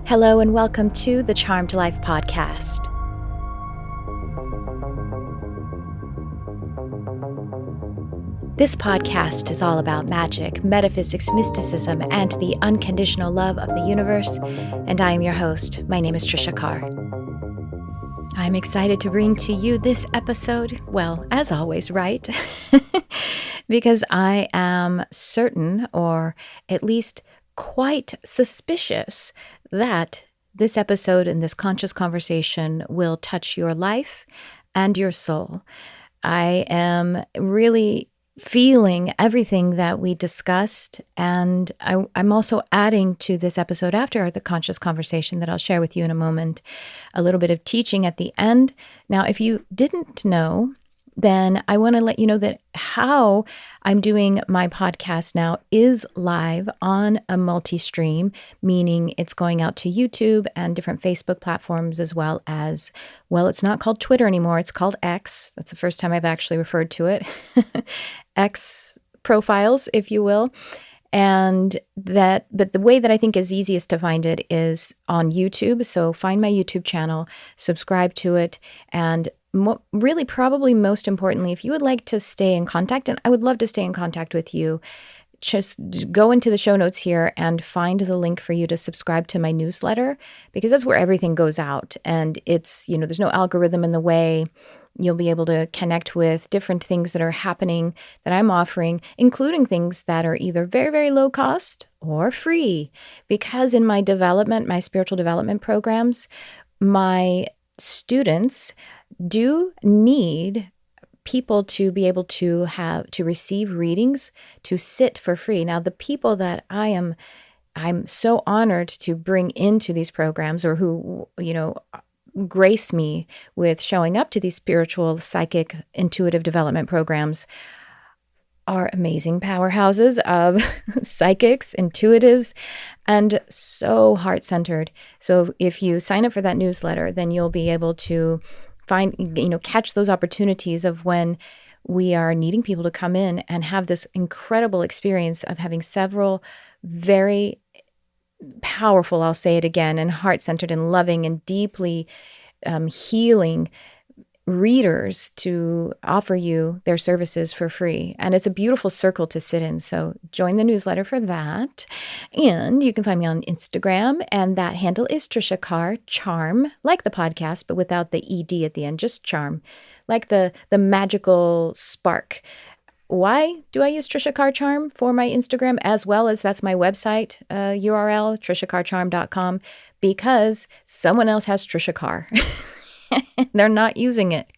Hello and welcome to the Charmed Life podcast. This podcast is all about magic, metaphysics, mysticism, and the unconditional love of the universe, and I am your host. My name is Trisha Carr. I'm excited to bring to you this episode, well, as always, right? Because I am certain, or at least quite suspicious, that this episode and this conscious conversation will touch your life and your soul. I am really feeling everything that we discussed, and I'm also adding to this episode after the conscious conversation that I'll share with you in a moment, a little bit of teaching at the end. Now, if you didn't know, then I want to let you know that how I'm doing my podcast now is live on a multi-stream, meaning it's going out to YouTube and different Facebook platforms, as well as, well, it's not called Twitter anymore. It's called X. That's the first time I've actually referred to it. X profiles, if you will. But the way that I think is easiest to find it is on YouTube. So find my YouTube channel, subscribe to it, and really, probably most importantly, if you would like to stay in contact, and I would love to stay in contact with you, just go into the show notes here and find the link for you to subscribe to my newsletter, because that's where everything goes out. And it's, there's no algorithm in the way. You'll be able to connect with different things that are happening that I'm offering, including things that are either very, very low cost or free. Because in my spiritual development programs, my students do need people to be able to receive readings, to sit for free. Now, the people that I'm so honored to bring into these programs, or who, grace me with showing up to these spiritual, psychic, intuitive development programs, are amazing powerhouses of psychics, intuitives, and so heart-centered. So if you sign up for that newsletter, then you'll be able to catch those opportunities of when we are needing people to come in and have this incredible experience of having several very powerful, I'll say it again, and heart-centered and loving and deeply healing readers to offer you their services for free. And it's a beautiful circle to sit in. So join the newsletter for that. And you can find me on Instagram, and that handle is Trisha Carr Charm, like the podcast, but without the ED at the end, just charm, like the magical spark. Why do I use Trisha Carr Charm for my Instagram, as well as that's my website URL, trishacarcharm.com, because someone else has Trisha Carr. They're not using it.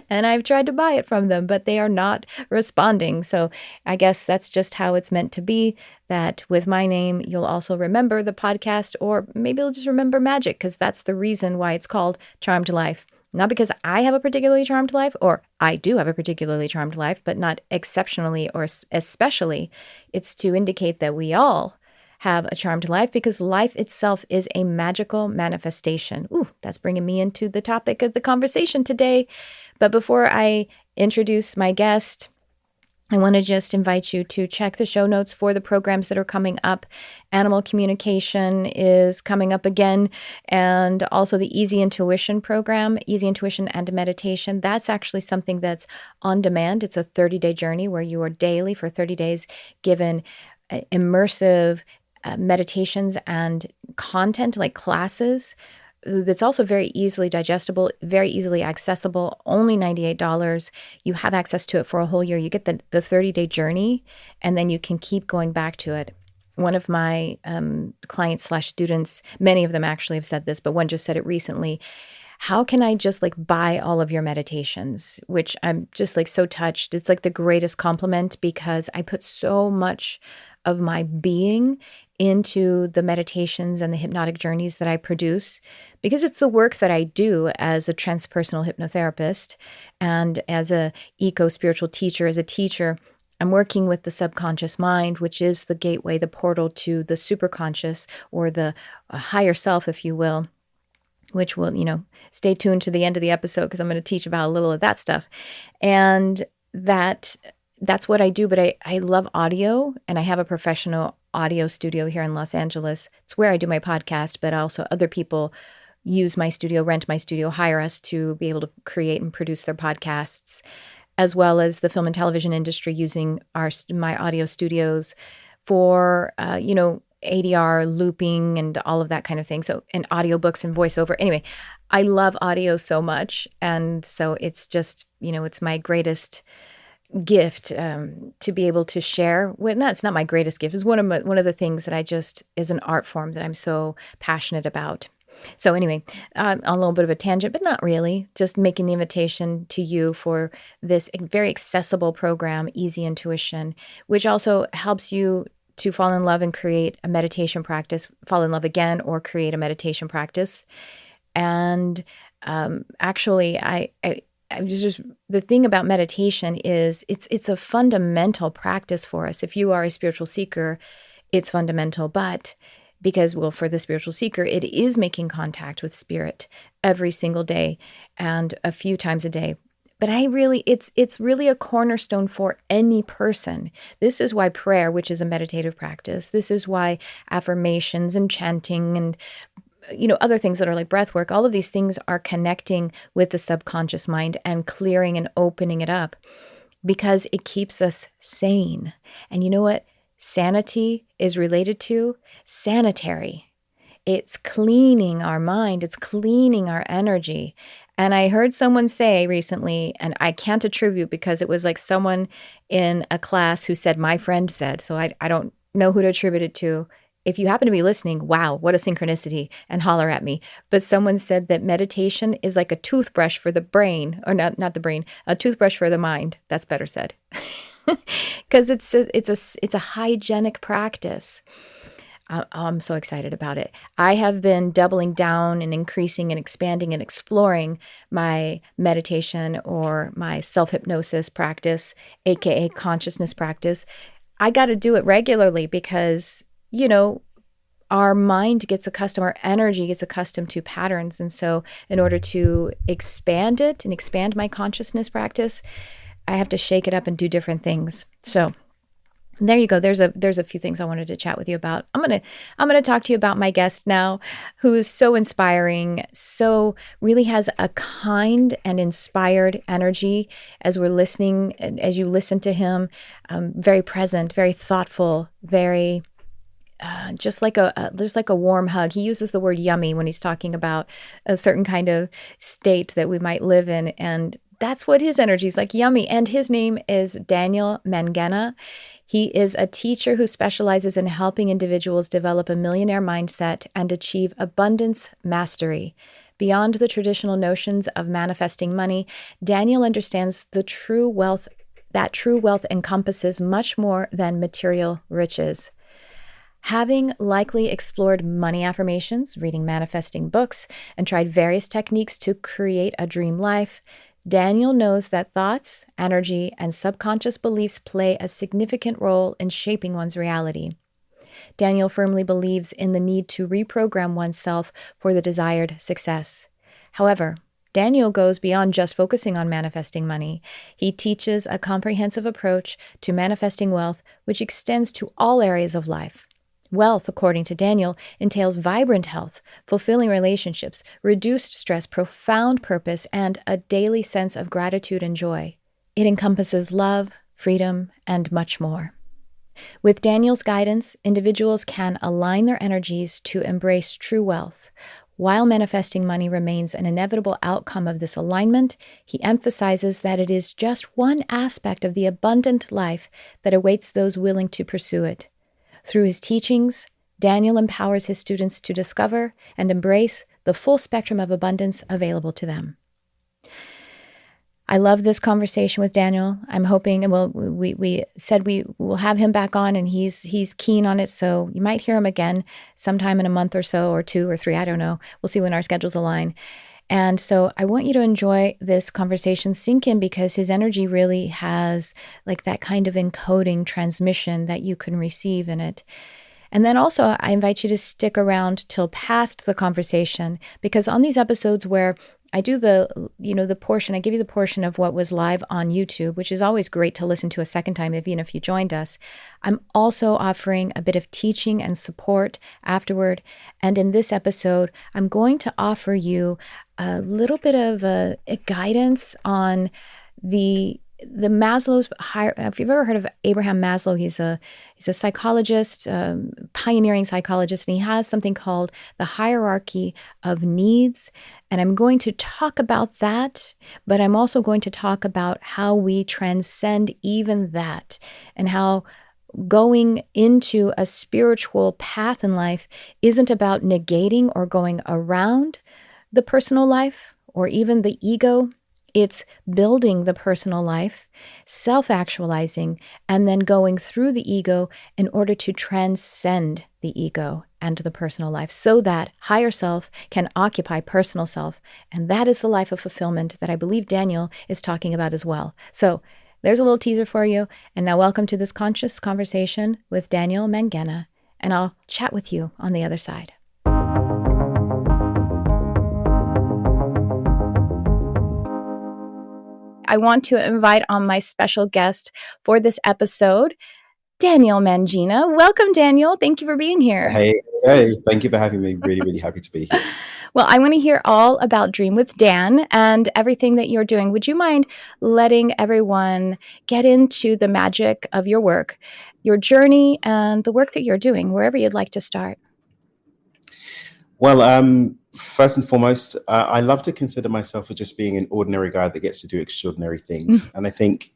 And I've tried to buy it from them, but they are not responding. So I guess that's just how it's meant to be, that with my name, you'll also remember the podcast, or maybe you'll just remember magic, because that's the reason why it's called Charmed Life. Not because I have a particularly charmed life, or I do have a particularly charmed life, but not exceptionally or especially. It's to indicate that we all have a charmed life, because life itself is a magical manifestation. Ooh, that's bringing me into the topic of the conversation today. But before I introduce my guest, I want to just invite you to check the show notes for the programs that are coming up. Animal communication is coming up again, and also the Easy Intuition program, Easy Intuition and Meditation. That's actually something that's on demand. It's a 30-day journey where you are daily for 30 days given immersive meditations and content, like classes, that's also very easily digestible, very easily accessible, only $98. You have access to it for a whole year. You get the 30-day journey, and then you can keep going back to it. One of my clients/students, many of them actually have said this, but one just said it recently: how can I just buy all of your meditations? Which I'm just so touched. It's the greatest compliment, because I put so much of my being into the meditations and the hypnotic journeys that I produce, because it's the work that I do as a transpersonal hypnotherapist and as a eco-spiritual teacher. As a teacher, I'm working with the subconscious mind, which is the gateway, the portal to the superconscious, or the higher self, if you will, which will, stay tuned to the end of the episode, because I'm going to teach about a little of that stuff. And that's what I do. But I love audio, and I have a professional audio studio here in Los Angeles. It's where I do my podcast, but also other people use my studio, rent my studio, hire us to be able to create and produce their podcasts, as well as the film and television industry using my audio studios for, ADR looping and all of that kind of thing. So, and audiobooks and voiceover. Anyway, I love audio so much. And so it's just, it's my greatest gift to be able to share with. That's not my greatest gift. It's one of the things that I just is an art form that I'm so passionate about. So anyway, a little bit of a tangent, but not really. Just making the invitation to you for this very accessible program, Easy Intuition, which also helps you to fall in love and create a meditation practice, fall in love again, or create a meditation practice. And actually, I just the thing about meditation is it's a fundamental practice for us. If you are a spiritual seeker, it's fundamental, but because, well, for the spiritual seeker, it is making contact with spirit every single day and a few times a day. But it's really a cornerstone for any person. This is why prayer, which is a meditative practice, this is why affirmations and chanting and other things that are like breath work, all of these things are connecting with the subconscious mind and clearing and opening it up because it keeps us sane. And you know what sanity is related to? Sanitary. It's cleaning our mind. It's cleaning our energy. And I heard someone say recently, and I can't attribute because it was like someone in a class who said, my friend said, so I don't know who to attribute it to. If you happen to be listening, wow, what a synchronicity, and holler at me. But someone said that meditation is like a toothbrush for the brain, or not the brain, a toothbrush for the mind. That's better said. Because it's a hygienic practice. I'm so excited about it. I have been doubling down and increasing and expanding and exploring my meditation or my self-hypnosis practice, aka consciousness practice. I got to do it regularly because, our mind gets accustomed, our energy gets accustomed to patterns. And so in order to expand it and expand my consciousness practice, I have to shake it up and do different things. So there you go. There's a few things I wanted to chat with you about. I'm gonna talk to you about my guest now, who is so inspiring, so really has a kind and inspired energy as we're listening, as you listen to him. Very present, very thoughtful, very just like a warm hug. He uses the word yummy when he's talking about a certain kind of state that we might live in, and that's what his energy is like, yummy. And his name is Daniel Mangena. He is a teacher who specializes in helping individuals develop a millionaire mindset and achieve abundance mastery. Beyond the traditional notions of manifesting money, Daniel understands that true wealth encompasses much more than material riches. Having likely explored money affirmations, reading manifesting books, and tried various techniques to create a dream life, Daniel knows that thoughts, energy, and subconscious beliefs play a significant role in shaping one's reality. Daniel firmly believes in the need to reprogram oneself for the desired success. However, Daniel goes beyond just focusing on manifesting money. He teaches a comprehensive approach to manifesting wealth, which extends to all areas of life. Wealth, according to Daniel, entails vibrant health, fulfilling relationships, reduced stress, profound purpose, and a daily sense of gratitude and joy. It encompasses love, freedom, and much more. With Daniel's guidance, individuals can align their energies to embrace true wealth. While manifesting money remains an inevitable outcome of this alignment, he emphasizes that it is just one aspect of the abundant life that awaits those willing to pursue it. Through his teachings, Daniel empowers his students to discover and embrace the full spectrum of abundance available to them. I love this conversation with Daniel. I'm hoping, and we said we will have him back on, and he's keen on it, so you might hear him again sometime in a month or so, or 2 or 3, I don't know. We'll see when our schedules align. And so I want you to enjoy this conversation, sink in, because his energy really has like that kind of encoding transmission that you can receive in it. And then also I invite you to stick around till past the conversation, because on these episodes where I do the portion, I give you the portion of what was live on YouTube, which is always great to listen to a second time, even if you joined us. I'm also offering a bit of teaching and support afterward. And in this episode, I'm going to offer you a little bit of a guidance on the Maslow's higher. If you've ever heard of Abraham Maslow, he's a psychologist, pioneering psychologist, and he has something called the hierarchy of needs. And I'm going to talk about that, but I'm also going to talk about how we transcend even that, and how going into a spiritual path in life isn't about negating or going around the personal life or even the ego. It's building the personal life, self-actualizing, and then going through the ego in order to transcend the ego and the personal life so that higher self can occupy personal self. And that is the life of fulfillment that I believe Daniel is talking about as well. So there's a little teaser for you. And now welcome to this conscious conversation with Daniel Mangena. And I'll chat with you on the other side. I want to invite on my special guest for this episode, Daniel Mangena. Welcome, Daniel. Thank you for being here. Hey, thank you for having me. Really, really happy to be here. Well, I want to hear all about Dream with Dan and everything that you're doing. Would you mind letting everyone get into the magic of your work, your journey, and the work that you're doing, wherever you'd like to start? Well, first and foremost, I love to consider myself as just being an ordinary guy that gets to do extraordinary things. And I think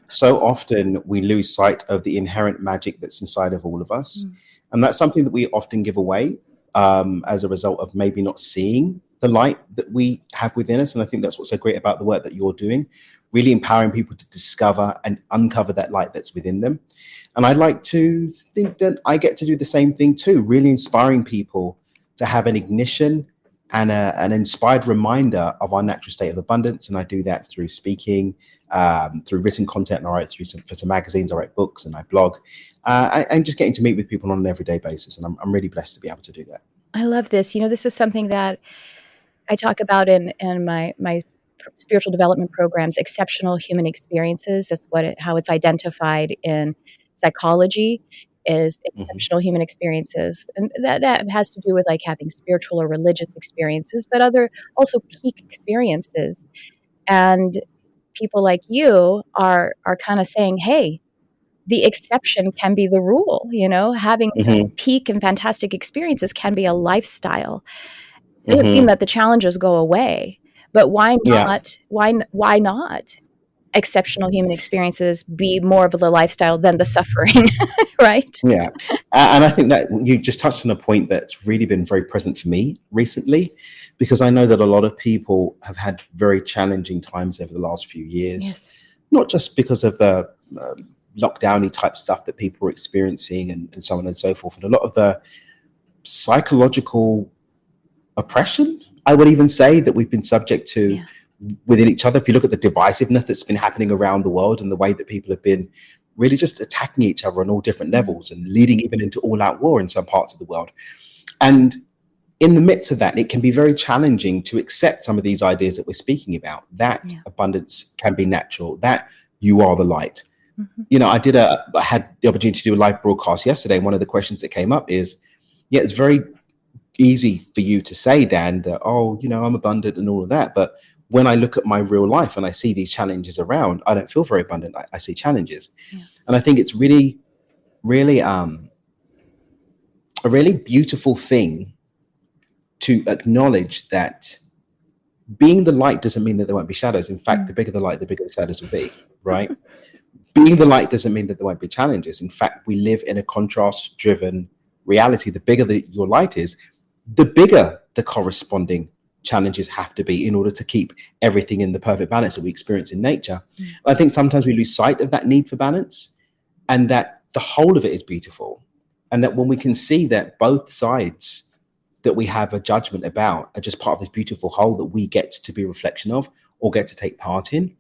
so often we lose sight of the inherent magic that's inside of all of us. And that's something that we often give away as a result of maybe not seeing the light that we have within us. And I think that's what's so great about the work that you're doing, really empowering people to discover and uncover that light that's within them. And I like to think that I get to do the same thing too, really inspiring people to have an ignition and an inspired reminder of our natural state of abundance. And I do that through speaking, through written content, and I write for some magazines, I write books, and I blog, and just getting to meet with people on an everyday basis. And I'm really blessed to be able to do that. I love this. This is something that I talk about in my spiritual development programs, exceptional human experiences. That's how it's identified in psychology, is exceptional human experiences. And that has to do with like having spiritual or religious experiences, but also peak experiences. And people like you are kind of saying, hey, the exception can be the rule, having peak and fantastic experiences can be a lifestyle. It doesn't mean that the challenges go away, but why not? Yeah. Why not exceptional human experiences be more of the lifestyle than the suffering, right? Yeah. And I think that you just touched on a point that's really been very present for me recently, because I know that a lot of people have had very challenging times over the last few years, not just because of the lockdown-y type stuff that people are experiencing and so on and so forth, and a lot of the psychological oppression, I would even say, that we've been subject to within each other. If you look at the divisiveness that's been happening around the world and the way that people have been really just attacking each other on all different levels and leading even into all-out war in some parts of the world. And in the midst of that, it can be very challenging to accept some of these ideas that we're speaking about, that abundance can be natural, that you are the light. I had the opportunity to do a live broadcast yesterday, and one of the questions that came up is, it's very easy for you to say, Dan, that, I'm abundant and all of that. But when I look at my real life and I see these challenges around, I don't feel very abundant. I see challenges. And I think it's really, really a really beautiful thing to acknowledge that being the light doesn't mean that there won't be shadows. In fact, the bigger the light, the bigger the shadows will be, right? Being the light doesn't mean that there won't be challenges. In fact, we live in a contrast-driven reality. The bigger your light is, the bigger the corresponding challenges have to be in order to keep everything in the perfect balance that we experience in nature. I think sometimes we lose sight of that need for balance, and that the whole of it is beautiful. And that when we can see that both sides that we have a judgment about are just part of this beautiful whole that we get to be a reflection of or get to take part in,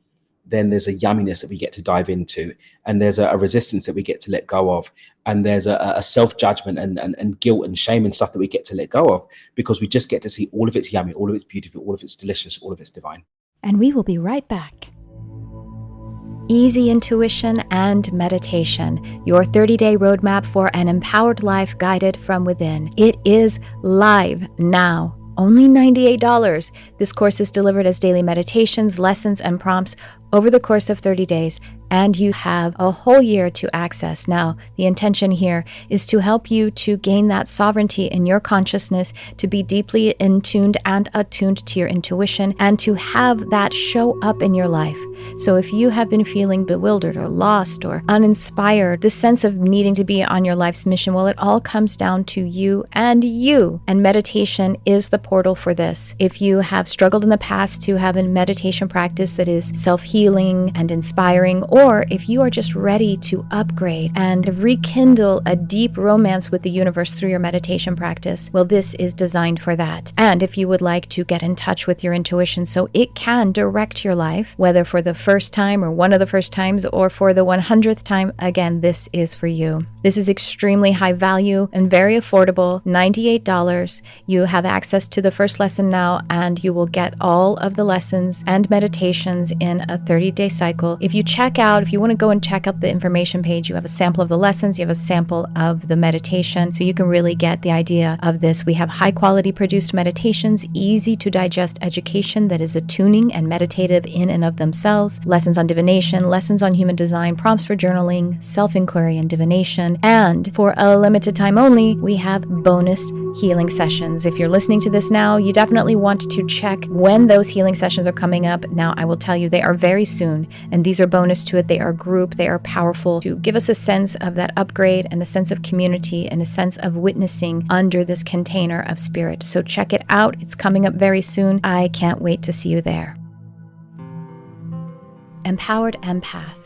then there's a yumminess that we get to dive into, and there's a resistance that we get to let go of, and there's a self-judgment and guilt and shame and stuff that we get to let go of, because we just get to see all of it's yummy, all of it's beautiful, all of it's delicious, all of it's divine. And we will be right back. Easy intuition and meditation, your 30-day roadmap for an empowered life guided from within. It is live now. Only $98. This course is delivered as daily meditations, lessons, and prompts over the course of 30 days, and you have a whole year to access. Now, the intention here is to help you to gain that sovereignty in your consciousness, to be deeply in tuned and attuned to your intuition, and to have that show up in your life. So if you have been feeling bewildered or lost or uninspired, this sense of needing to be on your life's mission, well, it all comes down to you, and meditation is the portal for this. If you have struggled in the past to have a meditation practice that is self-healing and inspiring, or if you are just ready to upgrade and rekindle a deep romance with the universe through your meditation practice, well, this is designed for that. And if you would like to get in touch with your intuition so it can direct your life, whether for the first time or one of the first times or for the 100th time, again, this is for you. This is extremely high value and very affordable, $98. You have access to the first lesson now, and you will get all of the lessons and meditations in a 30-day cycle. If you want to go and check out the information page, you have a sample of the lessons, you have a sample of the meditation, so you can really get the idea of this. We have high quality produced meditations, easy to digest education that is attuning and meditative in and of themselves, lessons on divination, lessons on human design, prompts for journaling, self-inquiry and divination, and for a limited time only, we have bonus healing sessions. If you're listening to this now, you definitely want to check when those healing sessions are coming up. Now, I will tell you, they are very soon, and these are bonus to it. They are group, they are powerful to give us a sense of that upgrade and a sense of community and a sense of witnessing under this container of spirit. So check it out. It's coming up very soon. I can't wait to see you there. Empowered Empath.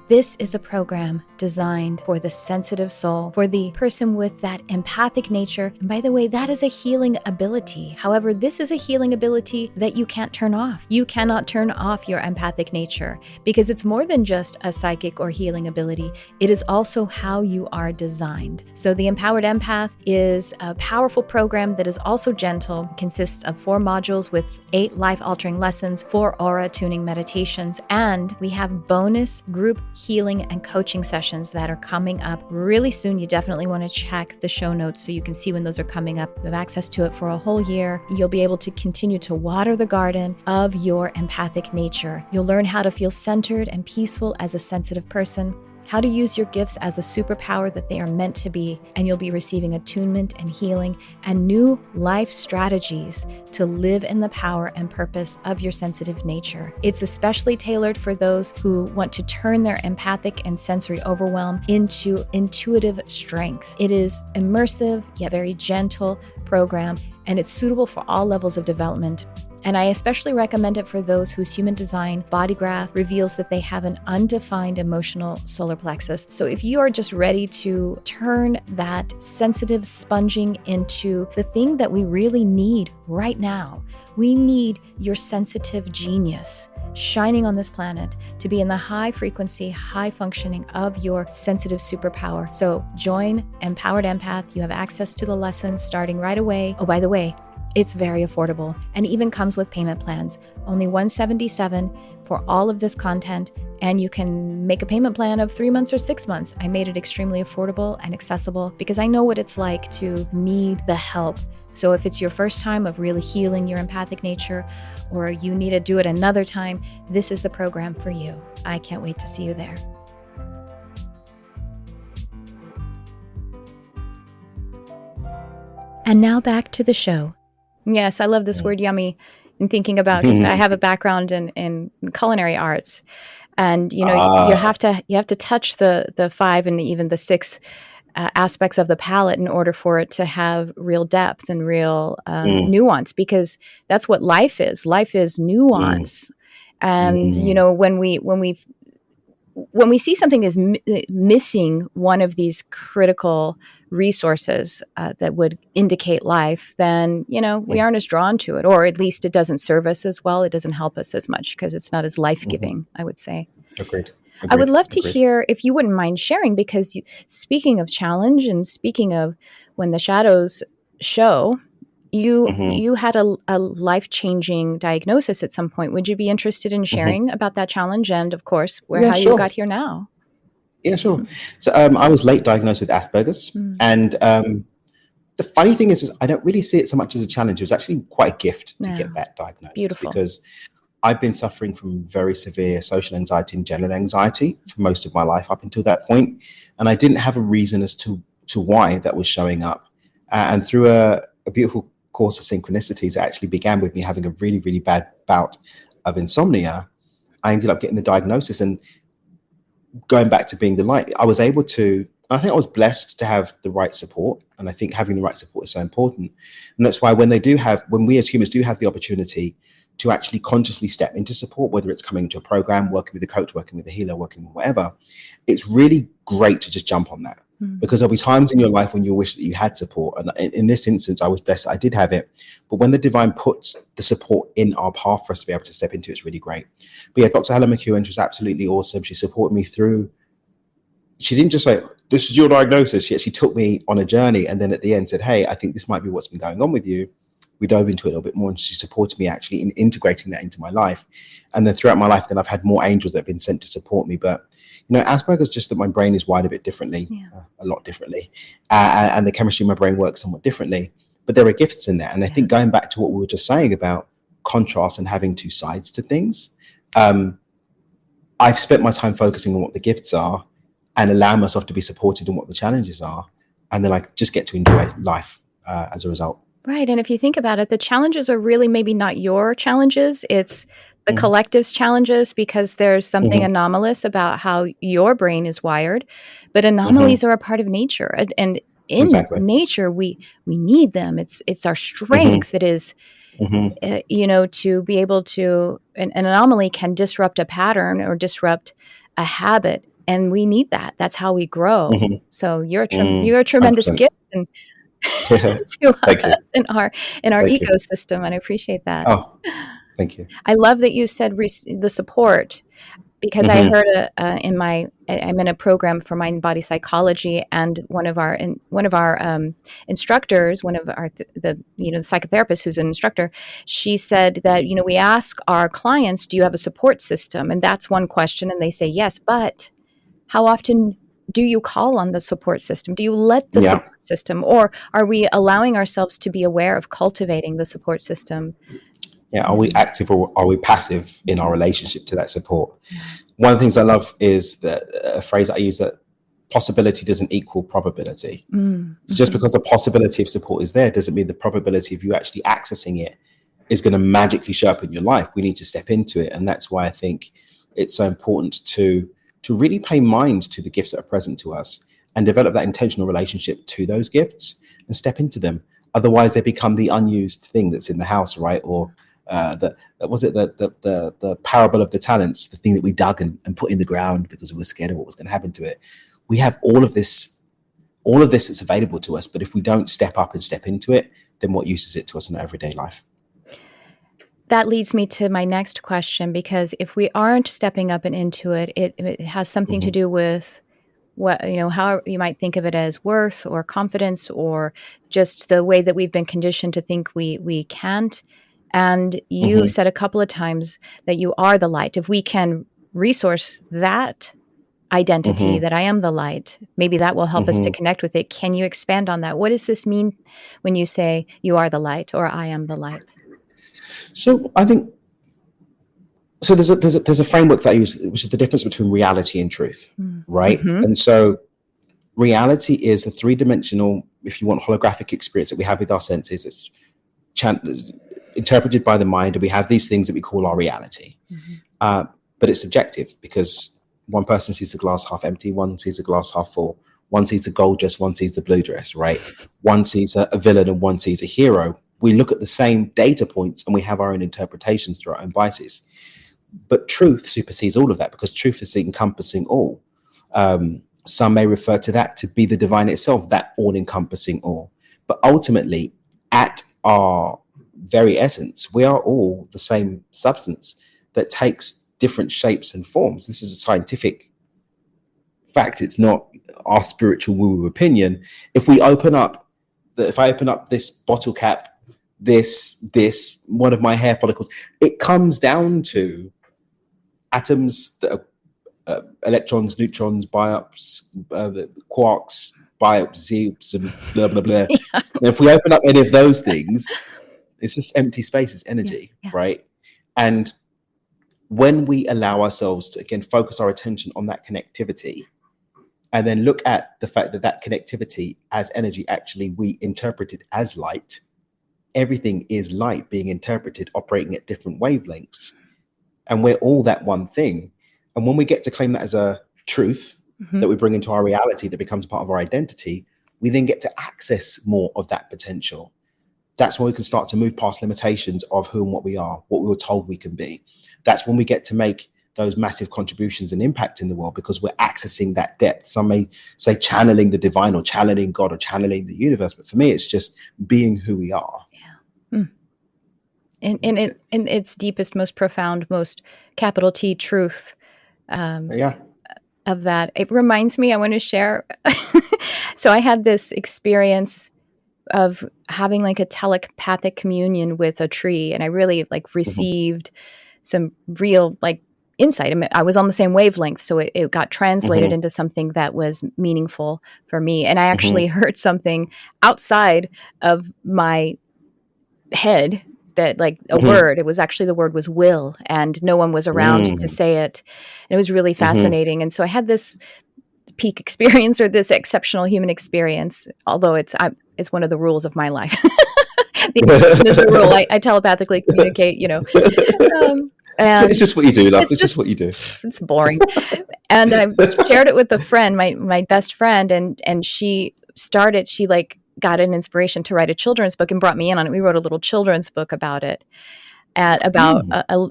This is a program designed for the sensitive soul, for the person with that empathic nature. And by the way, that is a healing ability. However, this is a healing ability that you can't turn off. You cannot turn off your empathic nature because it's more than just a psychic or healing ability. It is also how you are designed. So the Empowered Empath is a powerful program that is also gentle, consists of 4 modules with 8 life-altering lessons, 4 aura tuning meditations, and we have bonus group healing and coaching sessions that are coming up really soon. You definitely want to check the show notes so you can see when those are coming up. You have access to it for a whole year. You'll be able to continue to water the garden of your empathic nature. You'll learn how to feel centered and peaceful as a sensitive person, how to use your gifts as a superpower that they are meant to be, and you'll be receiving attunement and healing and new life strategies to live in the power and purpose of your sensitive nature. It's especially tailored for those who want to turn their empathic and sensory overwhelm into intuitive strength. It is immersive yet very gentle program, and it's suitable for all levels of development. And I especially recommend it for those whose human design body graph reveals that they have an undefined emotional solar plexus. So if you are just ready to turn that sensitive sponging into the thing that we really need right now, we need your sensitive genius shining on this planet to be in the high frequency, high functioning of your sensitive superpower. So join Empowered Empath. You have access to the lessons starting right away. Oh, by the way, it's very affordable and even comes with payment plans. Only $177 for all of this content, and you can make a payment plan of 3 months or 6 months. I made it extremely affordable and accessible because I know what it's like to need the help. So if it's your first time of really healing your empathic nature, or you need to do it another time, this is the program for you. I can't wait to see you there. And now back to the show. Yes, I love this word yummy. And thinking about, because I have a background in culinary arts, and you have to touch the 5 and even the 6 aspects of the palate in order for it to have real depth and real nuance, because that's what life is. Life is nuance, and when we see something is missing one of these critical resources that would indicate life, then, we aren't as drawn to it, or at least it doesn't serve us as well. It doesn't help us as much because it's not as life-giving, I would say. Agreed. I would love to Agreed. hear, if you wouldn't mind sharing, because speaking of challenge and speaking of when the shadows show, you had a life-changing diagnosis at some point. Would you be interested in sharing about that challenge and, of course, how you got here now? Yeah, sure. So I was late diagnosed with Asperger's. And the funny thing is I don't really see it so much as a challenge. It was actually quite a gift to get that diagnosis. Beautiful. Because I've been suffering from very severe social anxiety and general anxiety for most of my life up until that point. And I didn't have a reason as to why that was showing up. And through a beautiful course of synchronicities, it actually began with me having a really, really bad bout of insomnia. I ended up getting the diagnosis, and going back to being the light, I think I was blessed to have the right support. And I think having the right support is so important. And that's why when we as humans do have the opportunity to actually consciously step into support, whether it's coming to a program, working with a coach, working with a healer, working with whatever, it's really great to just jump on that. Because there'll be times in your life when you wish that you had support. And in this instance, I was blessed that I did have it. But when the divine puts the support in our path for us to be able to step into, it's really great. But yeah, Dr. Helen McEwen was absolutely awesome. She supported me through. She didn't just say, this is your diagnosis. She actually took me on a journey. And then at the end said, hey, I think this might be what's been going on with you. We dove into it a little bit more, and she supported me actually in integrating that into my life. And then throughout my life, then I've had more angels that have been sent to support me. But Asperger's just that my brain is wired a bit differently, a lot differently. And the chemistry in my brain works somewhat differently. But there are gifts in there. And I think going back to what we were just saying about contrast and having two sides to things, I've spent my time focusing on what the gifts are and allow myself to be supported in what the challenges are. And then I just get to enjoy life as a result. Right. And if you think about it, the challenges are really maybe not your challenges. It's the collective's challenges, because there's something anomalous about how your brain is wired. But anomalies are a part of nature. And in nature, we need them. It's our strength that is, to be able to, an anomaly can disrupt a pattern or disrupt a habit. And we need that. That's how we grow. So you're a tremendous 100%. Gift. And to us in our ecosystem, and I appreciate that. Oh, thank you. I love that you said the support, because I heard I'm in a program for mind body psychology, and one of our instructors, one of the psychotherapist who's an instructor, she said that we ask our clients, do you have a support system? And that's one question, and they say yes, but how often do you call on the support system? Do you let the support system, or are we allowing ourselves to be aware of cultivating the support system? Yeah, are we active or are we passive in our relationship to that support? One of the things I love is a phrase I use, that possibility doesn't equal probability. So just because the possibility of support is there doesn't mean the probability of you actually accessing it is going to magically show up in your life. We need to step into it. And that's why I think it's so important to really pay mind to the gifts that are present to us and develop that intentional relationship to those gifts and step into them. Otherwise, they become the unused thing that's in the house, right? Or the parable of the talents, the thing that we dug and put in the ground because we were scared of what was going to happen to it. We have all of this that's available to us, but if we don't step up and step into it, then what use is it to us in our everyday life? That leads me to my next question, because if we aren't stepping up and into it, it has something to do with what, how you might think of it as worth or confidence, or just the way that we've been conditioned to think we can't. And you said a couple of times that you are the light. If we can resource that identity, that I am the light, maybe that will help us to connect with it. Can you expand on that? What does this mean when you say you are the light or I am the light? So I think there's a framework that I use, which is the difference between reality and truth, right? And so reality is the three-dimensional, if you want, holographic experience that we have with our senses. It's interpreted by the mind, and we have these things that we call our reality. But it's subjective, because one person sees the glass half empty, one sees the glass half full, one sees the gold dress, one sees the blue dress, right? One sees a villain and one sees a hero. We look at the same data points and we have our own interpretations through our own biases. But truth supersedes all of that, because truth is encompassing all. Some may refer to that to be the divine itself, that all-encompassing all. But ultimately, at our very essence, we are all the same substance that takes different shapes and forms. This is a scientific fact. It's not our spiritual woo-woo opinion. If I open up this bottle cap, this one of my hair follicles, it comes down to atoms that are electrons, neutrons, biops, quarks, biops, zeeps, and blah blah blah. Yeah. And if we open up any of those things, it's just empty space. It's energy, Yeah. right? And when we allow ourselves to again focus our attention on that connectivity, and then look at the fact that connectivity as energy, actually we interpret it as light. Everything is light being interpreted, operating at different wavelengths, and we're all that one thing. And when we get to claim that as a truth that we bring into our reality, that becomes part of our identity, we then get to access more of that potential. That's when we can start to move past limitations of who and what we are, what we were told we can be. That's when we get to make those massive contributions and impact in the world, because we're accessing that depth. Some may say channeling the divine or channeling God or channeling the universe. But for me, it's just being who we are. Yeah. In its deepest, most profound, most capital T truth. Of that. It reminds me, I want to share. So I had this experience of having like a telepathic communion with a tree, and I really like received some real like insight. I mean, I was on the same wavelength, so it got translated into something that was meaningful for me. And I actually heard something outside of my head, that like a word. It was actually, the word was will, and no one was around to say it. And it was really fascinating. And so I had this peak experience, or this exceptional human experience, although it's one of the rules of my life. There's a rule. I telepathically communicate, it's just what you do, love. It's just what you do. It's boring. And I shared it with a friend, my best friend, and she like got an inspiration to write a children's book and brought me in on it. We wrote a little children's book about it, about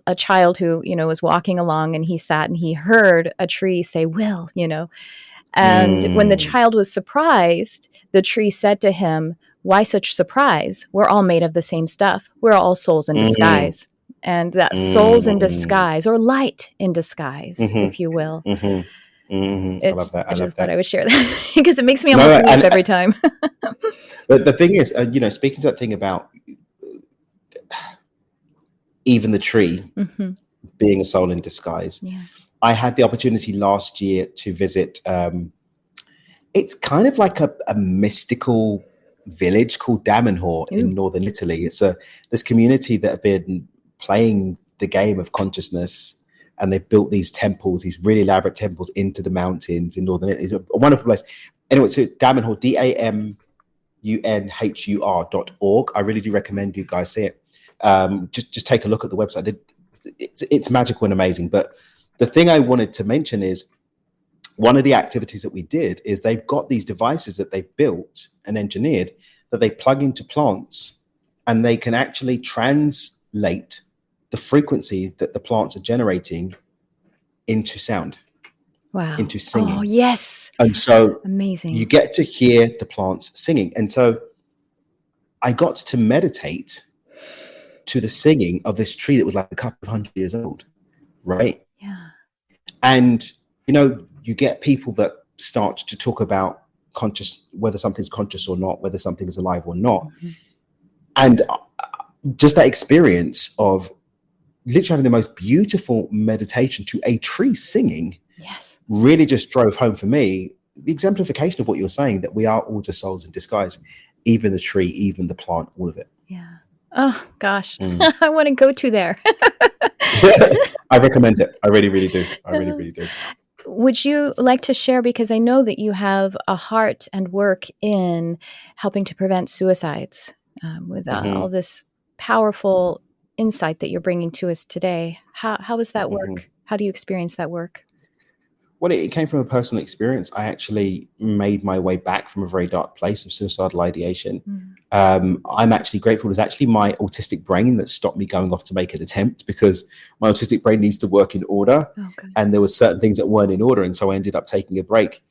a child who, was walking along, and he sat and he heard a tree say, will, and when the child was surprised, the tree said to him, why such surprise? We're all made of the same stuff. We're all souls in disguise. And that souls in disguise, or light in disguise, if you will. I love that. I just thought I would share that because it makes me almost weep every time. But the thing is, speaking to that thing about even the tree being a soul in disguise, I had the opportunity last year to visit. It's kind of like a mystical village called Damanhur in northern Italy. It's this community that have been playing the game of consciousness, and they've built these temples, these really elaborate temples into the mountains in northern Italy. It's a wonderful place. Anyway, so Damanhur, DAMUNHUR.org. I really do recommend you guys see it. Just take a look at the website. It's magical and amazing. But the thing I wanted to mention is, one of the activities that we did is they've got these devices that they've built and engineered that they plug into plants, and they can actually translate the frequency that the plants are generating into sound. Wow. Into singing. Oh, yes. And so amazing. You get to hear the plants singing. And so I got to meditate to the singing of this tree that was like a couple of 100 years old. Right. Yeah. And, you get people that start to talk about whether something's conscious or not, whether something is alive or not. And just that experience of literally having the most beautiful meditation to a tree singing really just drove home for me the exemplification of what you're saying, that we are all just souls in disguise, even the tree, even the plant, all of it. Yeah. Oh, gosh. I want to go to there. I recommend it. I really, really do. I really, really do. Would you like to share, because I know that you have a heart and work in helping to prevent suicides with all this powerful insight that you're bringing to us today. How is that work? How do you experience that work? Well, it came from a personal experience. I actually made my way back from a very dark place of suicidal ideation. I'm actually grateful. It was actually my autistic brain that stopped me going off to make an attempt, because my autistic brain needs to work in order. And there were certain things that weren't in order. And so I ended up taking a break.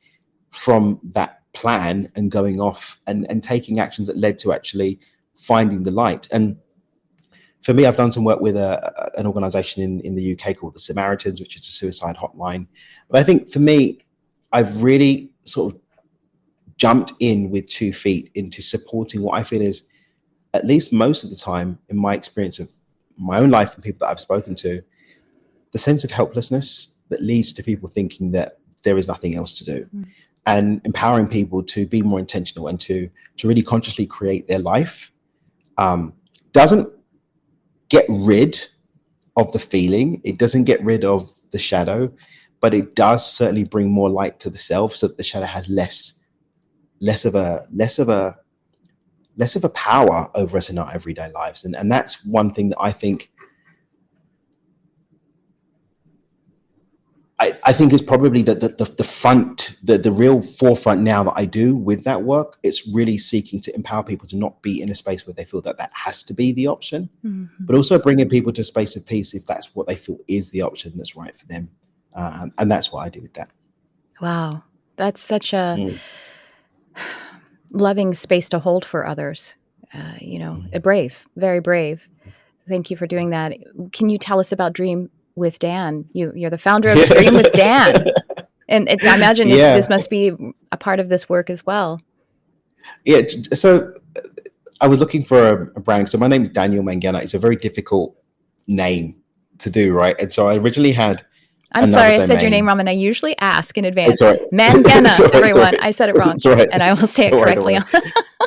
from that plan and going off and taking actions that led to actually finding the light. And for me, I've done some work with an organization in the UK called the Samaritans, which is a suicide hotline. But I think for me, I've really sort of jumped in with 2 feet into supporting what I feel is, at least most of the time, in my experience of my own life and people that I've spoken to, the sense of helplessness that leads to people thinking that there is nothing else to do, and empowering people to be more intentional and to really consciously create their life. Doesn't get rid of the feeling, it doesn't get rid of the shadow, but it does certainly bring more light to the self, so that the shadow has less of a power over us in our everyday lives. And that's one thing that I think is probably the front, the real forefront now that I do with that work. It's really seeking to empower people to not be in a space where they feel that has to be the option, but also bringing people to a space of peace if that's what they feel is the option that's right for them. And that's what I do with that. Wow. That's such a loving space to hold for others. Brave, very brave. Thank you for doing that. Can you tell us about Dream with Dan? You're the founder of Dream with Dan. And I imagine this must be a part of this work as well. Yeah. So I was looking for a brand. So my name is Daniel Mangena. It's a very difficult name to do, right? And so I originally had. I'm sorry, I said your name wrong, and I usually ask in advance. Mangena, everyone. I said it wrong, and I will say it correctly.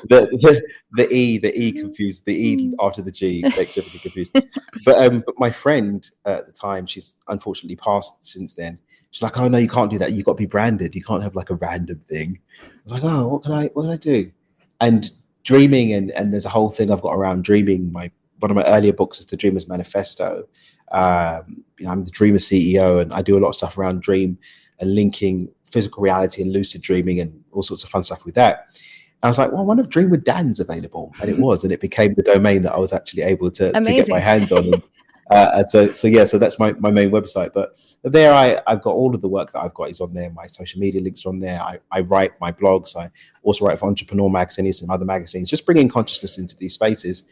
The E confused. The E after the G makes everything confused. But my friend at the time, she's unfortunately passed since then. She's like, "Oh no, you can't do that. You've got to be branded. You can't have like a random thing." I was like, "Oh, what can I do?" And dreaming, and there's a whole thing I've got around dreaming. One of my earlier books is The Dreamer's Manifesto. I'm the Dreamer CEO, and I do a lot of stuff around dream and linking physical reality and lucid dreaming and all sorts of fun stuff with that. And I was like, well, one of Dream with Dan's available, and it was, and it became the domain that I was actually able to get my hands on. And so that's my main website. But there, I've got all of the work that I've got is on there. My social media links are on there. I write my blogs. I also write for Entrepreneur Magazine and some other magazines, just bringing consciousness into these spaces,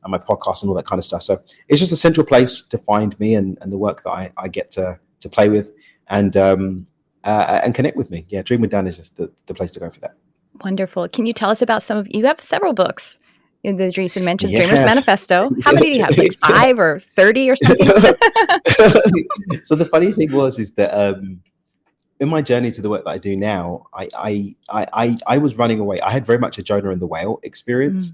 and my podcast and all that kind of stuff. So it's just a central place to find me and the work that I get to play with and connect with me. Yeah, Dream with Dan is just the place to go for that. Wonderful. Can you tell us about you have several books in the recent mentions, Dreamer's Manifesto. How many do you have? Like 5 or 30 or something? So the funny thing is that in my journey to the work that I do now, I was running away. I had very much a Jonah and the whale experience.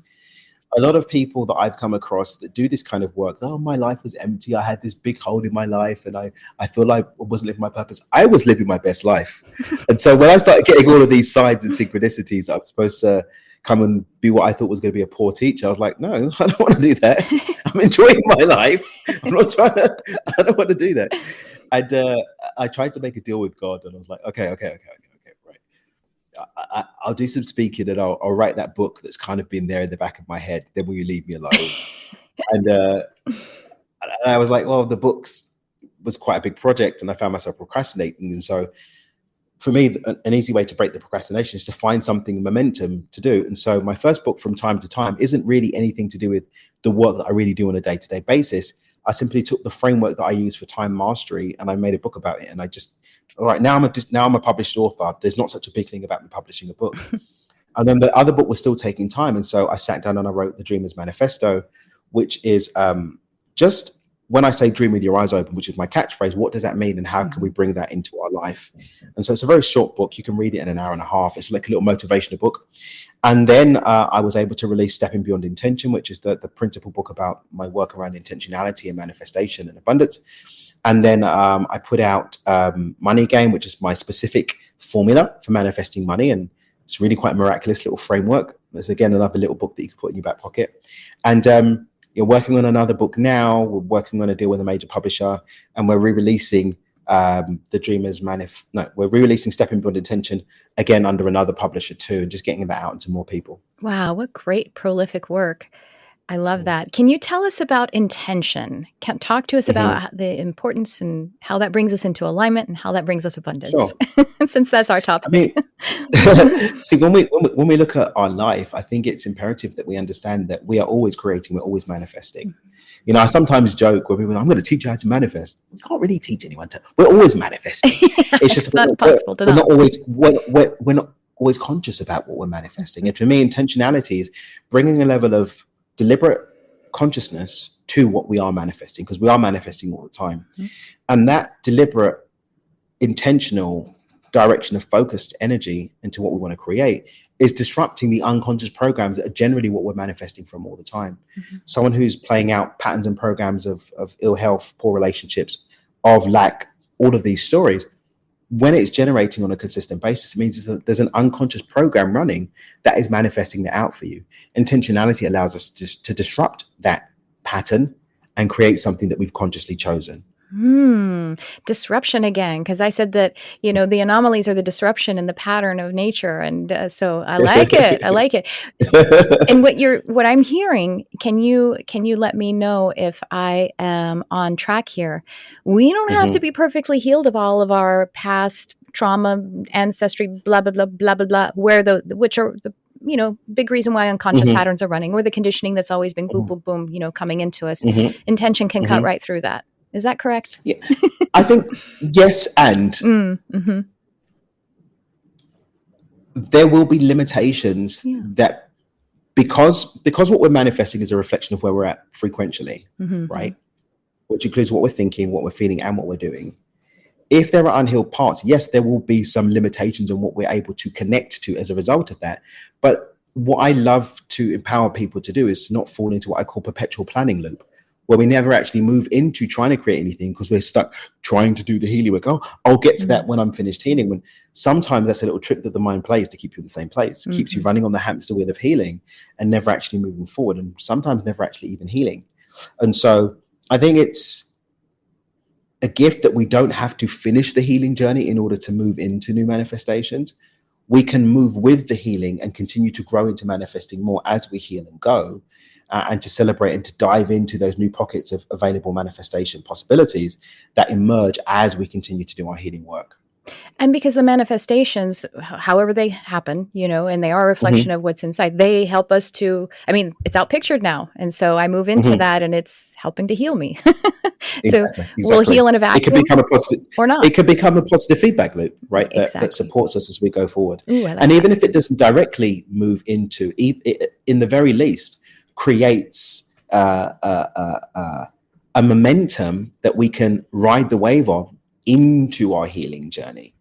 A lot of people that I've come across that do this kind of work, oh, my life was empty. I had this big hole in my life and I feel like I wasn't living my purpose. I was living my best life. And so when I started getting all of these signs and synchronicities that I'm supposed to come and be what I thought was going to be a poor teacher, I was like, no, I don't want to do that. I'm enjoying my life. I don't want to do that. And I tried to make a deal with God, and I was like, okay, right. I'll do some speaking, and I'll write that book that's kind of been there in the back of my head. Then will you leave me alone? and I was like, well, the books was quite a big project, and I found myself procrastinating. And so for me, an easy way to break the procrastination is to find something momentum to do. And so my first book, From Time to Time, isn't really anything to do with the work that I really do on a day-to-day basis. I simply took the framework that I use for time mastery and I made a book about it. And I just, all right, now I'm a published author. There's not such a big thing about me publishing a book. And then the other book was still taking time. And so I sat down and I wrote The Dreamer's Manifesto, which is just when I say dream with your eyes open, which is my catchphrase, what does that mean and how can we bring that into our life? And so it's a very short book. You can read it in an hour and a half. It's like a little motivational book. And then I was able to release Stepping Beyond Intention, which is the principal book about my work around intentionality and manifestation and abundance. And then I put out Money Game, which is my specific formula for manifesting money. And it's really quite a miraculous little framework. There's, again, another little book that you can put in your back pocket. And you're working on another book now. We're working on a deal with a major publisher, and we're re-releasing we're re-releasing Stepping Beyond Intention again under another publisher too, and just getting that out to more people. Wow, what great prolific work. I love that. Can you tell us about intention? Talk to us Mhm. about the importance and how that brings us into alignment and how that brings us abundance, Sure. since that's our I topic. mean, see, when we look at our life, I think it's imperative that we understand that we are always creating, we're always manifesting. You know, I sometimes joke when people, I'm going to teach you how to manifest. You can't really teach anyone to. We're always manifesting. It's just It's not possible to we're not not. always we're not always conscious about what we're manifesting. And for me, intentionality is bringing a level of deliberate consciousness to what we are manifesting, because we are manifesting all the time, Mhm. and that deliberate intentional direction of focused energy into what we want to create is disrupting the unconscious programs that are generally what we're manifesting from all the time. Mhm. Someone who's playing out patterns and programs of ill health, poor relationships, of lack, all of these stories, when it's generating on a consistent basis, it means that there's an unconscious program running that is manifesting that out for you. Intentionality allows us to disrupt that pattern and create something that we've consciously chosen. Disruption again, because I said that, the anomalies are the disruption in the pattern of nature. And so I like it. I like it. And what I'm hearing, can you let me know if I am on track here? We don't have to Mhm, be perfectly healed of all of our past trauma, ancestry, blah blah blah blah blah blah. Which are the big reason why unconscious mhm, patterns are running, or the conditioning that's always been boom mhm, boom boom, coming into us. mhm, Intention can cut mhm. right through that. Is that correct? Yeah, I think yes, and Mm-hmm. there will be limitations Yeah. that because what we're manifesting is a reflection of where we're at frequentially, Mm-hmm. right? Which includes what we're thinking, what we're feeling, and what we're doing. If there are unhealed parts, yes, there will be some limitations on what we're able to connect to as a result of that. But what I love to empower people to do is to not fall into what I call perpetual planning loop, where we never actually move into trying to create anything because we're stuck trying to do the healing work. Oh, I'll get to that when I'm finished healing. When sometimes that's a little trick that the mind plays to keep you in the same place, keeps you Mm-hmm. running on the hamster wheel of healing and never actually moving forward, and sometimes never actually even healing. And so I think it's a gift that we don't have to finish the healing journey in order to move into new manifestations. We can move with the healing and continue to grow into manifesting more as we heal and go, and to celebrate and to dive into those new pockets of available manifestation possibilities that emerge as we continue to do our healing work. And because the manifestations, however they happen, and they are a reflection Mhm, of what's inside, they help us to, I mean, it's outpictured now. And so I move into mhm. that and it's helping to heal me. So Exactly, we'll exactly. heal in a It could vacuum become a positive. or not. It could become a positive feedback loop, right? That Exactly. supports us as we go forward. Ooh, I And like that. even if it doesn't directly move into, it, in the very least, creates a momentum that we can ride the wave of into our healing journey.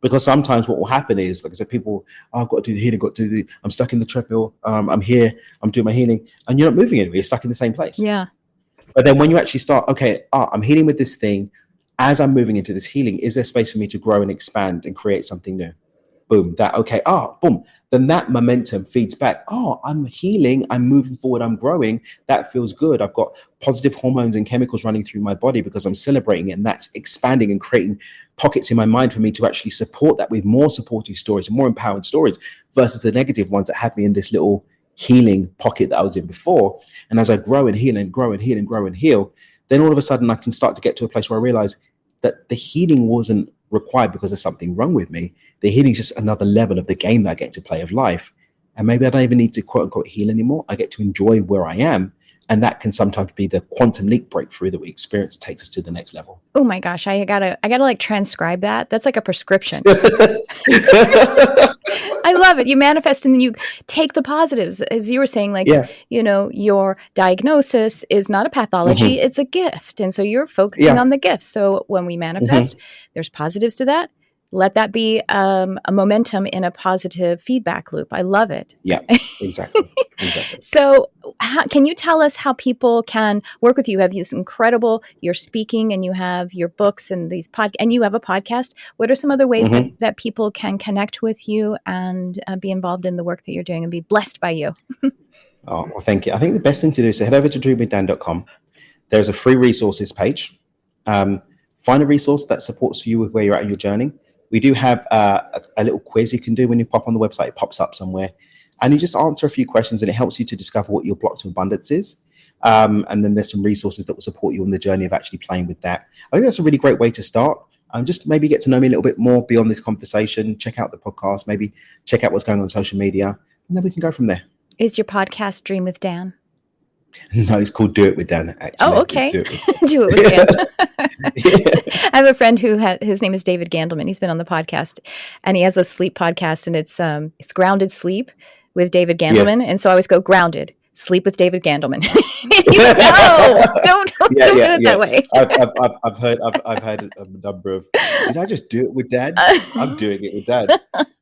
Because sometimes what will happen is, like I said, people, oh, I've got to do the healing, got to do the, I'm stuck in the treadmill, I'm here, I'm doing my healing, and you're not moving anywhere. You're stuck in the same place. Yeah. But then when you actually start, okay, I'm healing with this thing. As I'm moving into this healing, is there space for me to grow and expand and create something new? Boom, that, okay, boom. Then that momentum feeds back. Oh, I'm healing, I'm moving forward, I'm growing. That feels good. I've got positive hormones and chemicals running through my body because I'm celebrating it. And that's expanding and creating pockets in my mind for me to actually support that with more supportive stories and more empowered stories versus the negative ones that had me in this little healing pocket that I was in before. And as I grow and heal and grow and heal and grow and heal, then all of a sudden I can start to get to a place where I realize that the healing wasn't required because there's something wrong with me. The healing is just another level of the game that I get to play of life. And maybe I don't even need to quote unquote heal anymore. I get to enjoy where I am. And that can sometimes be the quantum leap breakthrough that we experience that takes us to the next level. Oh my gosh, I gotta like transcribe that. That's like a prescription. I love it. You manifest and then you take the positives. As you were saying, like, Yeah. your diagnosis is not a pathology, Hmm. it's a gift. And so you're focusing Yeah. on the gifts. So when we manifest, Hmm. there's positives to that. Let that be a momentum in a positive feedback loop. I love it. Yeah. Exactly. Exactly. So, can you tell us how people can work with you? You have this incredible, you're speaking and you have your books and and you have a podcast. What are some other ways that, Hmm. that people can connect with you and be involved in the work that you're doing and be blessed by you? Oh, well, thank you. I think the best thing to do is to head over to dreamwithdan.com. There's a free resources page. Um, find a resource that supports you with where you're at in your journey. We do have a little quiz you can do when you pop on the website. It pops up somewhere. And you just answer a few questions, and it helps you to discover what your block to abundance is. And then there's some resources that will support you on the journey of actually playing with that. I think that's a really great way to start. Just maybe get to know me a little bit more beyond this conversation. Check out the podcast, maybe check out what's going on social media, and then we can go from there. Is your podcast Dream with Dan? No, it's called Do It with Dan, actually. Oh, okay. Do It with Do It with Dan. Yeah. I have a friend whose name is David Gandelman. He's been on the podcast, and he has a sleep podcast, and it's Grounded Sleep with David Gandelman. Yeah. And so I always go Grounded Sleep with David Gandelman. Don't do it that way. I've heard a number of. Did I just do it with Dad? I'm doing it with Dad.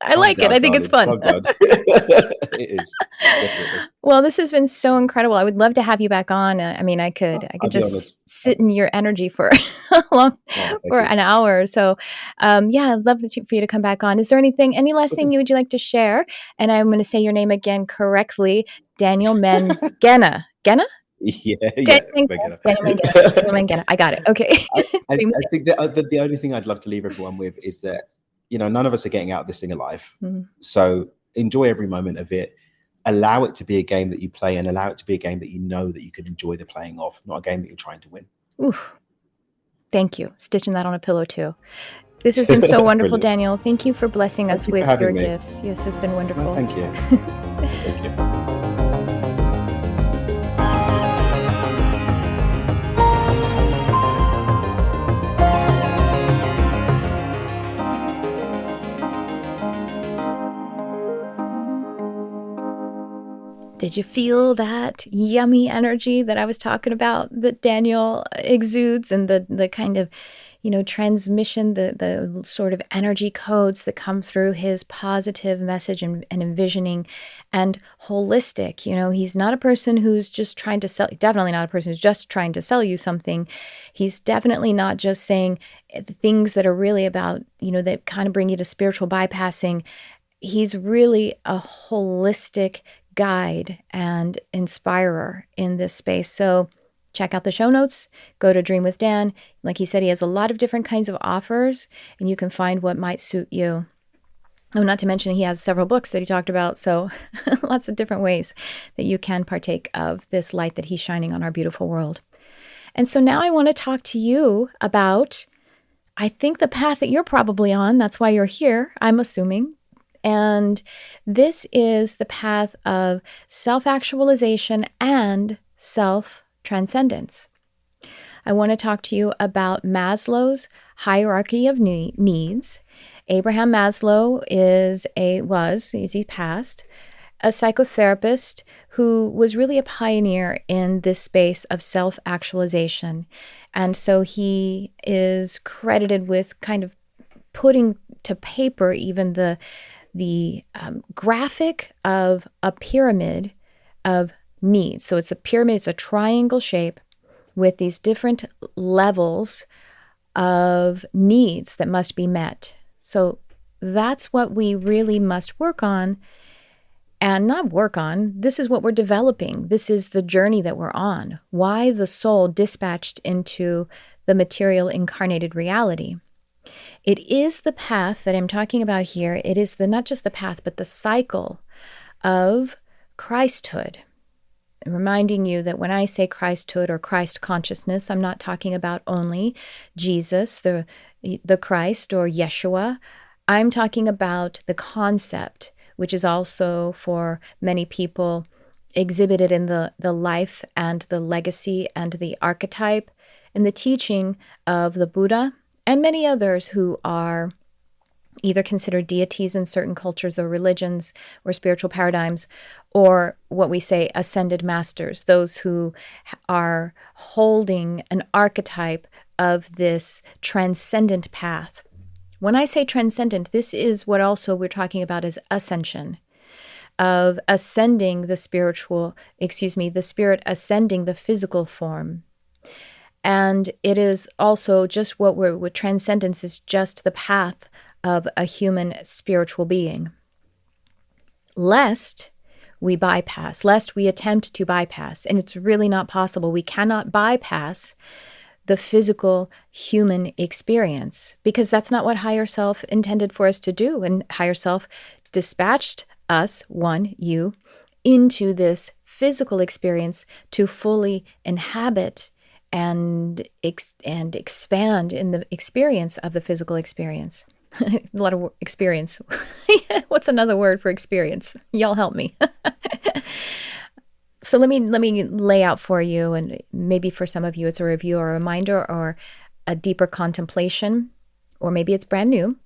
I like it. I think it's fun. It is. Definitely. Well, this has been so incredible. I would love to have you back on. I could just sit in your energy for an hour or so. I'd love for you to come back on. Is there any last thing would you like to share? And I'm going to say your name again correctly. Daniel Mangena. Genna? Yeah. Daniel Mangena. I got it. Okay. I think that the only thing I'd love to leave everyone with is that, none of us are getting out of this thing alive. Mm-hmm. So enjoy every moment of it. Allow it to be a game that you play, and allow it to be a game that you know that you can enjoy the playing of, not a game that you're trying to win. Oof. Thank you. Stitching that on a pillow too. This has been so wonderful, Daniel. Thank you for blessing us with your gifts. Yes, it's been wonderful. Well, thank you. Thank you. Did you feel that yummy energy that I was talking about that Daniel exudes, and the kind of, transmission, the sort of energy codes that come through his positive message and envisioning and holistic? He's not a person who's just trying to sell, definitely not a person who's just trying to sell you something. He's definitely not just saying things that are really about, that kind of bring you to spiritual bypassing. He's really a holistic guide and inspirer in this space. So check out the show notes, go to Dream with Dan. Like he said, he has a lot of different kinds of offers, and you can find what might suit you. Oh, not to mention he has several books that he talked about. So lots of different ways that you can partake of this light that he's shining on our beautiful world. And so now I want to talk to you about, I think, the path that you're probably on. That's why you're here, I'm assuming. And this is the path of self-actualization and self-transcendence. I want to talk to you about Maslow's hierarchy of needs. Abraham Maslow he passed, a psychotherapist who was really a pioneer in this space of self-actualization. And so he is credited with kind of putting to paper even the graphic of a pyramid of needs. So it's a pyramid, it's a triangle shape with these different levels of needs that must be met. So that's what we really must work on, and not work on. This is what we're developing. This is the journey that we're on. Why the soul dispatched into the material incarnated reality. It is the path that I'm talking about here. It is not just the path, but the cycle of Christhood. I'm reminding you that when I say Christhood or Christ consciousness, I'm not talking about only Jesus, the Christ or Yeshua. I'm talking about the concept, which is also for many people exhibited in the life and the legacy and the archetype and the teaching of the Buddha, and many others who are either considered deities in certain cultures or religions or spiritual paradigms, or what we say ascended masters, those who are holding an archetype of this transcendent path. When I say transcendent, this is what also we're talking about as ascension, of ascending the spirit ascending the physical form. And it is also just what transcendence is, just the path of a human spiritual being. Lest we attempt to bypass, and it's really not possible. We cannot bypass the physical human experience, because that's not what higher self intended for us to do. And higher self dispatched us, one, you, into this physical experience to fully inhabit and expand in the experience of the physical experience. A lot of experience. What's another word for experience? Y'all help me. So let me lay out for you, and maybe for some of you it's a review or a reminder or a deeper contemplation, or maybe it's brand new.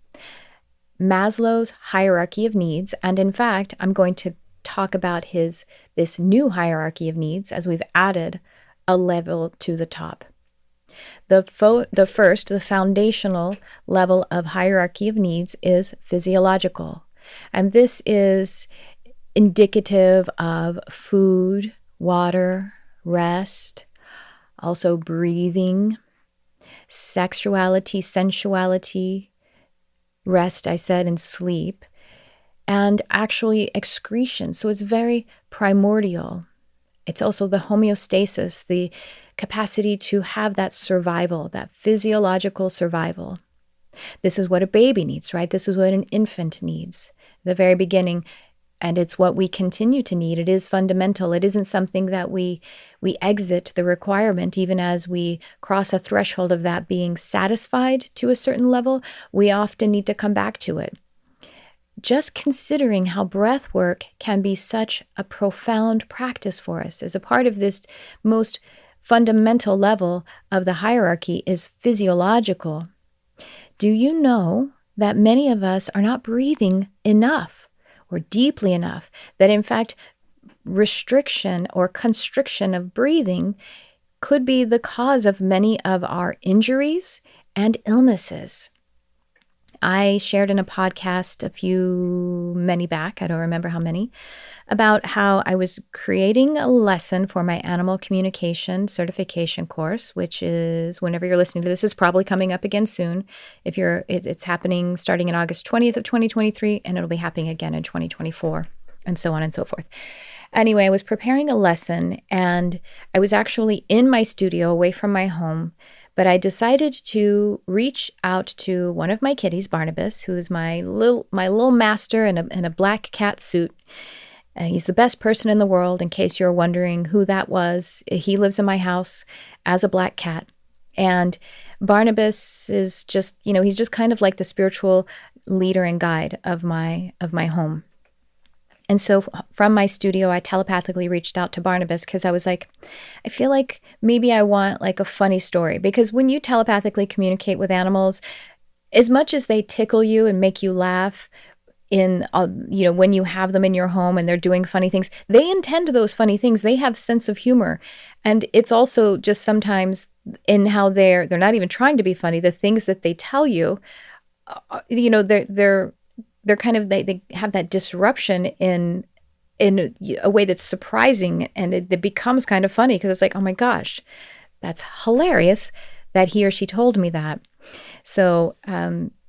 Maslow's hierarchy of needs, and in fact, I'm going to talk about this new hierarchy of needs as we've added a level to the top. The foundational level of hierarchy of needs is physiological, and this is indicative of food, water, rest, also breathing, sexuality, sensuality, rest, I said, and sleep, and actually excretion. So it's very primordial. It's also the homeostasis, the capacity to have that survival, that physiological survival. This is what a baby needs, right? This is what an infant needs, the very beginning. And it's what we continue to need. It is fundamental. It isn't something that we exit the requirement, even as we cross a threshold of that being satisfied to a certain level. We often need to come back to it. Just considering how breath work can be such a profound practice for us as a part of this most fundamental level of the hierarchy is physiological. Do you know that many of us are not breathing enough or deeply enough, that in fact restriction or constriction of breathing could be the cause of many of our injuries and illnesses? I shared in a podcast many back, I don't remember how many, about how I was creating a lesson for my animal communication certification course, which is, whenever you're listening to this, is probably coming up again soon. It's happening starting in August 20th of 2023, and it'll be happening again in 2024, and so on and so forth. Anyway, I was preparing a lesson, and I was actually in my studio away from my home, but I decided to reach out to one of my kitties, Barnabas, who is my little master in a black cat suit. He's the best person in the world, in case you're wondering who that was. He lives in my house as a black cat. And Barnabas is just, he's just kind of like the spiritual leader and guide of my home. And so from my studio, I telepathically reached out to Barnabas because I was like, I feel like maybe I want like a funny story. Because when you telepathically communicate with animals, as much as they tickle you and make you laugh, when you have them in your home and they're doing funny things, they intend those funny things. They have sense of humor. And it's also just sometimes in how they're not even trying to be funny. The things that they tell you, they're kind of, they have that disruption in a way that's surprising, and it becomes kind of funny because it's like, oh my gosh, that's hilarious that he or she told me that. So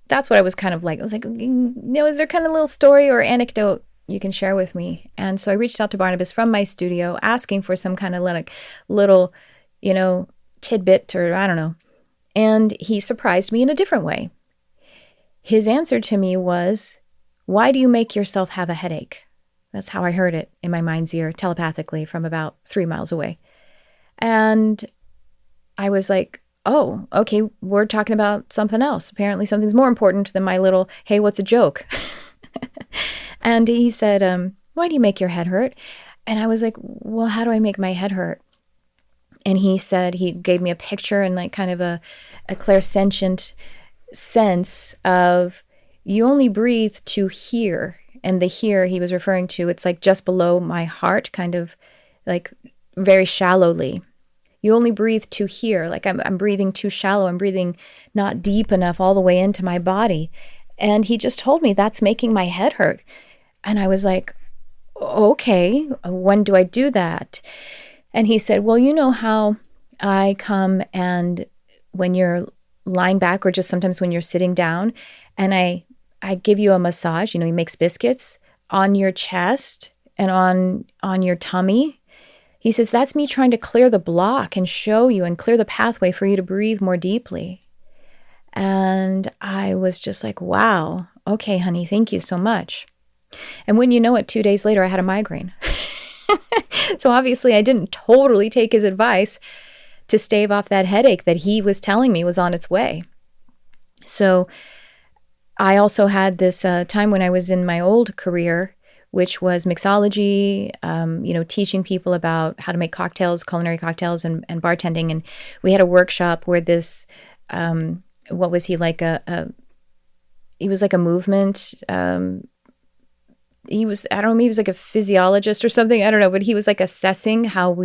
that's what I was kind of like. I was like, is there kind of a little story or anecdote you can share with me? And so I reached out to Barnabas from my studio asking for some kind of little, tidbit, or I don't know. And he surprised me in a different way. His answer to me was, "Why do you make yourself have a headache?" That's how I heard it in my mind's ear, telepathically from about 3 miles away. And I was like, oh, okay, we're talking about something else. Apparently something's more important than my little, hey, what's a joke? And he said, why do you make your head hurt? And I was like, well, how do I make my head hurt? And he said, he gave me a picture and like kind of a clairsentient sense of, you only breathe to here. And the here he was referring to, it's like just below my heart, kind of like very shallowly. You only breathe to here. Like I'm breathing too shallow. I'm breathing not deep enough all the way into my body. And he just told me that's making my head hurt. And I was like, okay, when do I do that? And he said, well, you know how I come and when you're lying back, or just sometimes when you're sitting down, and I give you a massage, he makes biscuits on your chest and on your tummy. He says, that's me trying to clear the block and show you and clear the pathway for you to breathe more deeply. And I was just like, wow, okay, honey, thank you so much. And when you know it, 2 days later, I had a migraine. So obviously, I didn't totally take his advice to stave off that headache that he was telling me was on its way. So I also had this time when I was in my old career, which was mixology, teaching people about how to make cocktails, culinary cocktails, and bartending. And we had a workshop where this, what was he like he was like a movement. He was, I don't know, maybe he was like a physiologist or something. I don't know, but he was like assessing how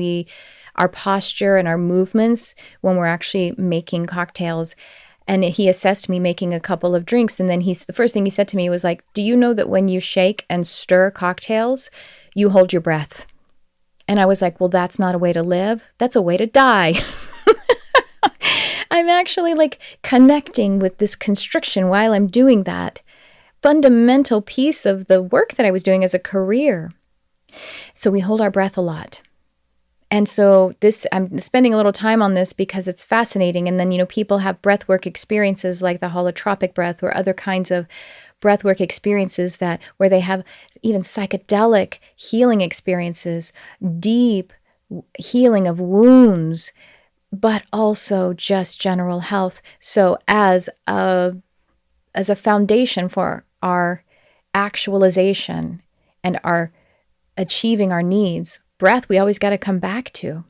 our posture and our movements when we're actually making cocktails. And he assessed me making a couple of drinks. And then the first thing he said to me was like, do you know that when you shake and stir cocktails, you hold your breath? And I was like, well, that's not a way to live. That's a way to die. I'm actually like connecting with this constriction while I'm doing that fundamental piece of the work that I was doing as a career. So we hold our breath a lot. And so I'm spending a little time on this because it's fascinating. And then, people have breathwork experiences like the holotropic breath or other kinds of breathwork experiences where they have even psychedelic healing experiences, deep healing of wounds, but also just general health. So as a foundation for our actualization and our achieving our needs, breath, we always got to come back to.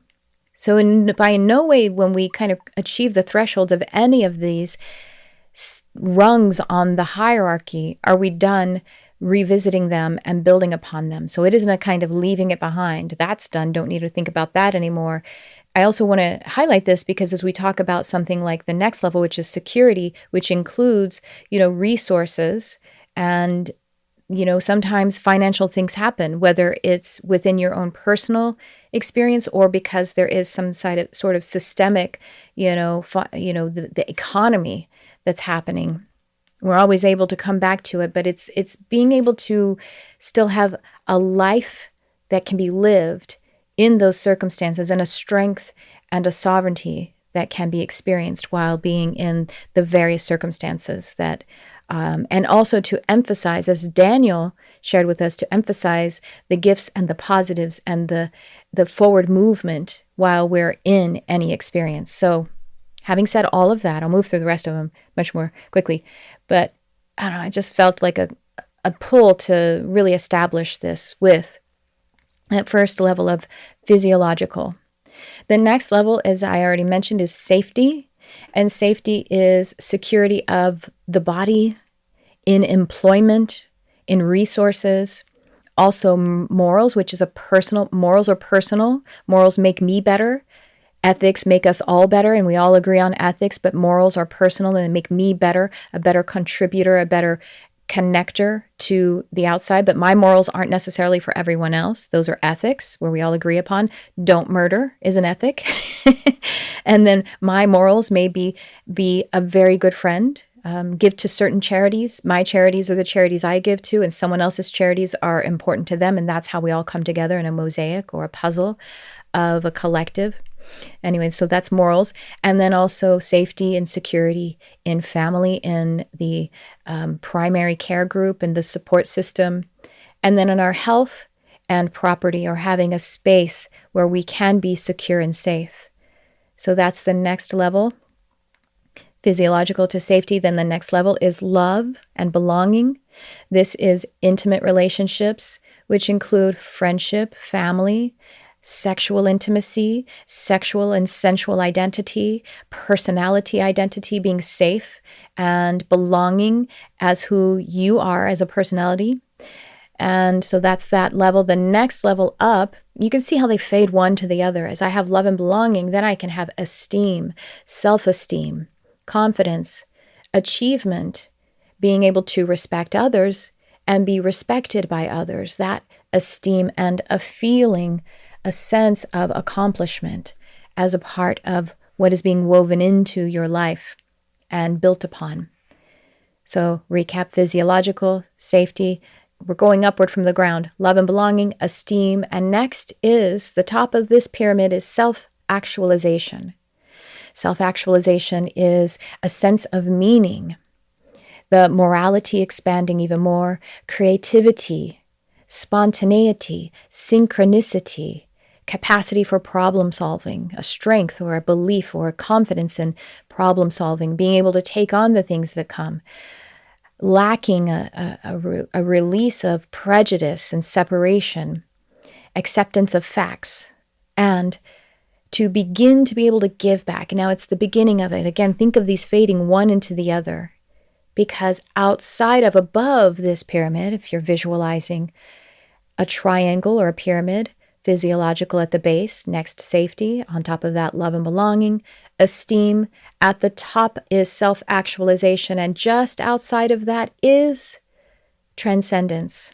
So by no way, when we kind of achieve the thresholds of any of these rungs on the hierarchy, are we done revisiting them and building upon them. So it isn't a kind of leaving it behind. That's done. Don't need to think about that anymore. I also want to highlight this because as we talk about something like the next level, which is security, which includes, resources and sometimes financial things happen, whether it's within your own personal experience or because there is some sort of systemic, the economy that's happening. We're always able to come back to it, but it's being able to still have a life that can be lived in those circumstances and a strength and a sovereignty that can be experienced while being in the various circumstances that and also to emphasize, as Daniel shared with us, to emphasize the gifts and the positives and the forward movement while we're in any experience. So having said all of that, I'll move through the rest of them much more quickly. But I don't know, I just felt like a pull to really establish this with that first level of physiological. The next level, as I already mentioned, is safety. And safety is security of the body in employment, in resources, also morals, which is morals are personal. Morals make me better. Ethics make us all better, and we all agree on ethics, but morals are personal and they make me better, a better contributor, a better connector to the outside. But my morals aren't necessarily for everyone else. Those are ethics where we all agree upon. Don't murder is an ethic. And then my morals may be a very good friend, give to certain charities. My charities are the charities I give to, and someone else's charities are important to them. And that's how we all come together in a mosaic or a puzzle of a collective. Anyway, so that's morals. And then also safety and security in family, in the primary care group and the support system. And then in our health and property, or having a space where we can be secure and safe. So that's the next level, physiological to safety. Then the next level is love and belonging. This is intimate relationships, which include friendship, family, sexual intimacy, sexual and sensual identity, personality identity, being safe and belonging as who you are as a personality. And so that's that level. The next level up, you can see how they fade one to the other. As I have love and belonging, then I can have esteem, self-esteem, confidence, achievement, being able to respect others and be respected by others. That esteem and a feeling, a sense of accomplishment as a part of what is being woven into your life and built upon. So recap: physiological, safety. We're going upward from the ground. Love and belonging, esteem. And next is, the top of this pyramid is self-actualization. Self-actualization is a sense of meaning. the morality expanding even more, creativity, spontaneity, synchronicity, capacity for problem solving, a strength or a belief or a confidence in problem solving, being able to take on the things that come, lacking a release of prejudice and separation, acceptance of facts, and to begin to be able to give back. Now it's the beginning of it. Again, think of these fading one into the other, because outside of, above this pyramid, if you're visualizing a triangle or a pyramid, physiological at the base, next safety, on top of that love and belonging, esteem, at the top is self-actualization, and just outside of that is transcendence,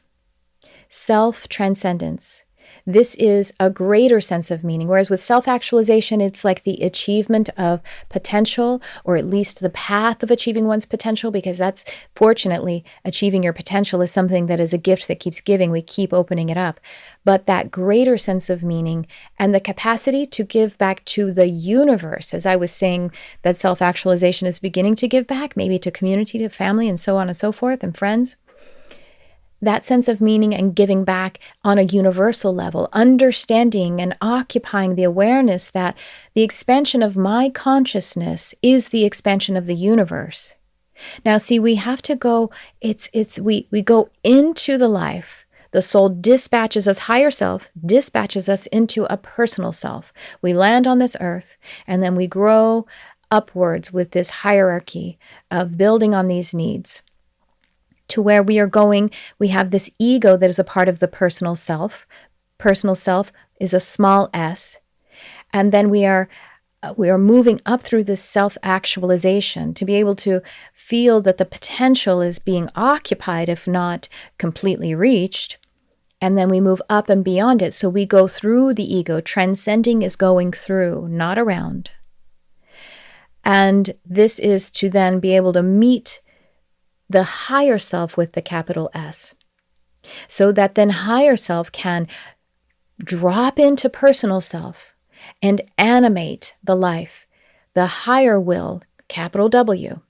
self-transcendence. This is a greater sense of meaning. Whereas with self-actualization, it's like the achievement of potential, or at least the path of achieving one's potential, because that's, fortunately, achieving your potential is something that is a gift that keeps giving. We keep opening it up. But that greater sense of meaning and the capacity to give back to the universe, as I was saying, that self-actualization is beginning to give back, maybe to community, to family, and so on and so forth, and friends. That sense of meaning and giving back on a universal level, understanding and occupying the awareness that the expansion of my consciousness is the expansion of the universe. Now, see, we have to go, we go into the life. The soul dispatches us, higher self dispatches us into a personal self. We land on this earth, and then we grow upwards with this hierarchy of building on these needs, to where we are going. We have this ego that is a part of the personal self. Personal self is a small s. And then we are moving up through this self-actualization to be able to feel that the potential is being occupied, if not completely reached. And then we move up and beyond it. So we go through the ego. Transcending is going through, not around. And this is to then be able to meet the higher self with the capital S, so that then higher self can drop into personal self and animate the life. The higher will, capital W,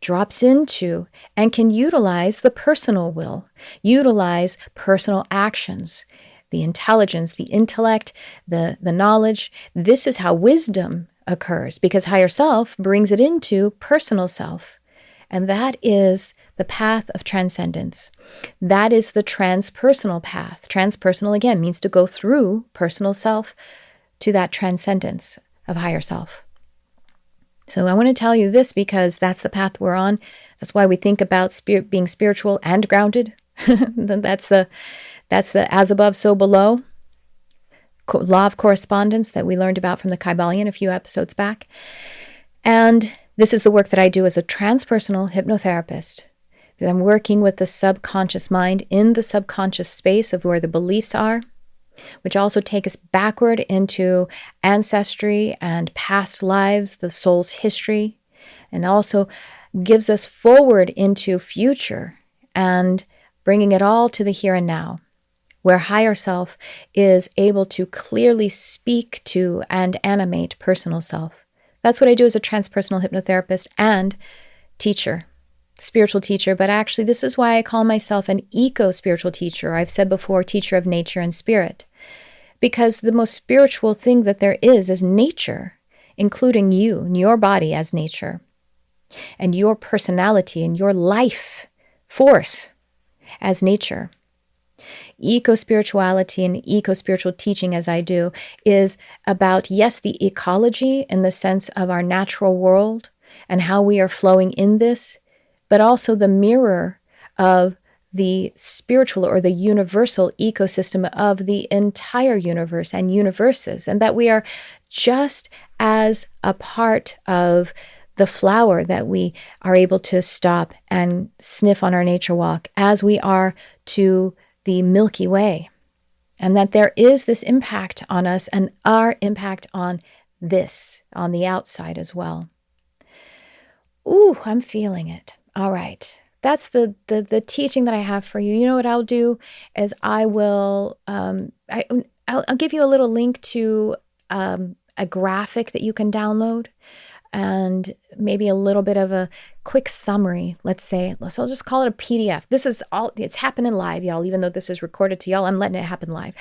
drops into and can utilize the personal will, utilize personal actions, the intelligence, the intellect, the knowledge. This is how wisdom occurs, because higher self brings it into personal self. And that is the path of transcendence. That is the transpersonal path. Transpersonal, again, means to go through personal self to that transcendence of higher self. So I want to tell you this because that's the path we're on. That's why we think about being spiritual and grounded. That's the as above, so below law of correspondence that we learned about from the Kybalion a few episodes back. And this is the work that I do as a transpersonal hypnotherapist. I'm working with the subconscious mind in the subconscious space of where the beliefs are, which also take us backward into ancestry and past lives, the soul's history, and also gives us forward into future and bringing it all to the here and now, where higher self is able to clearly speak to and animate personal self. That's what I do as a transpersonal hypnotherapist and teacher, spiritual teacher. But actually, this is why I call myself an eco-spiritual teacher. I've said before, teacher of nature and spirit. Because the most spiritual thing that there is nature, including you and your body as nature, and your personality and your life force as nature. Eco-spirituality and eco-spiritual teaching, as I do, is about, yes, the ecology in the sense of our natural world and how we are flowing in this, but also the mirror of the spiritual or the universal ecosystem of the entire universe and universes, and that we are just as a part of the flower that we are able to stop and sniff on our nature walk as we are to the Milky Way, and that there is this impact on us and our impact on this, on the outside as well. Ooh, I'm feeling it. All right. That's the teaching that I have for you. You know what I'll do is I will, I'll give you a little link to a graphic that you can download and maybe a little bit of a quick summary. Let's say, so I'll just call it a PDF. This is all, it's happening live, y'all. Even though this is recorded to y'all, I'm letting it happen live.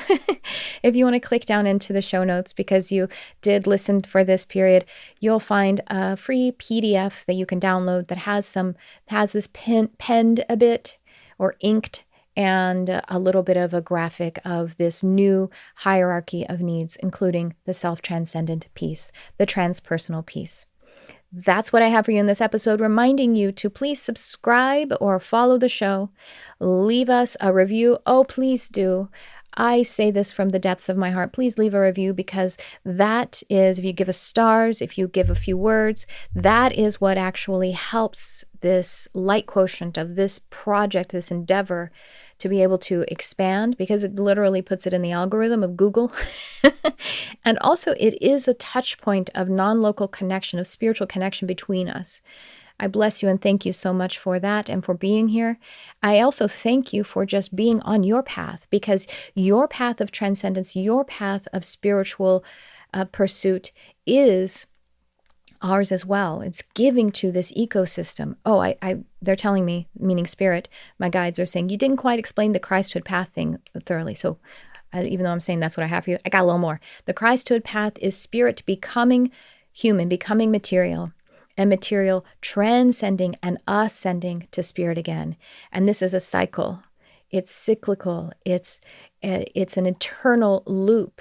If you want to click down into the show notes because you did listen for this period, you'll find a free PDF that you can download that has this penned a bit or inked, and a little bit of a graphic of this new hierarchy of needs, including the self-transcendent piece, the transpersonal piece. That's what I have for you in this episode, reminding you to please subscribe or follow the show. Leave us a review. Oh, please do. I say this from the depths of my heart. Please leave a review, because that is, if you give us stars, if you give a few words, that is what actually helps this light quotient of this project, this endeavor, to be able to expand, because it literally puts it in the algorithm of Google. And also, it is a touch point of non-local connection, of spiritual connection between us. I bless you and thank you so much for that and for being here. I also thank you for just being on your path, because your path of transcendence, your path of spiritual pursuit is ours as well. It's giving to this ecosystem. Oh, they're telling me, meaning spirit, my guides are saying, you didn't quite explain the Christhood path thing thoroughly. So even though I'm saying that's what I have for you, I got a little more. The Christhood path is spirit becoming human, becoming material, and material transcending and ascending to spirit again. And this is a cycle. It's cyclical. It's an eternal loop,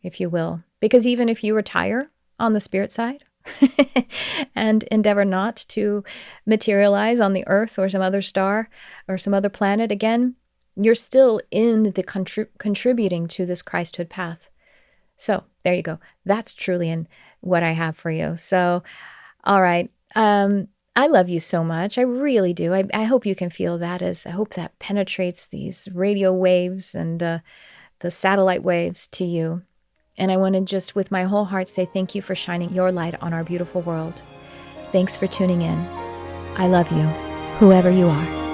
if you will. Because even if you retire on the spirit side and endeavor not to materialize on the earth or some other star or some other planet again, you're still in the contributing to this Christhood path. So there you go. That's truly in what I have for you. So, all right. I love you so much. I really do. I hope you can feel that. I hope that penetrates these radio waves and the satellite waves to you. And I want to just, with my whole heart, say thank you for shining your light on our beautiful world. Thanks for tuning in. I love you, whoever you are.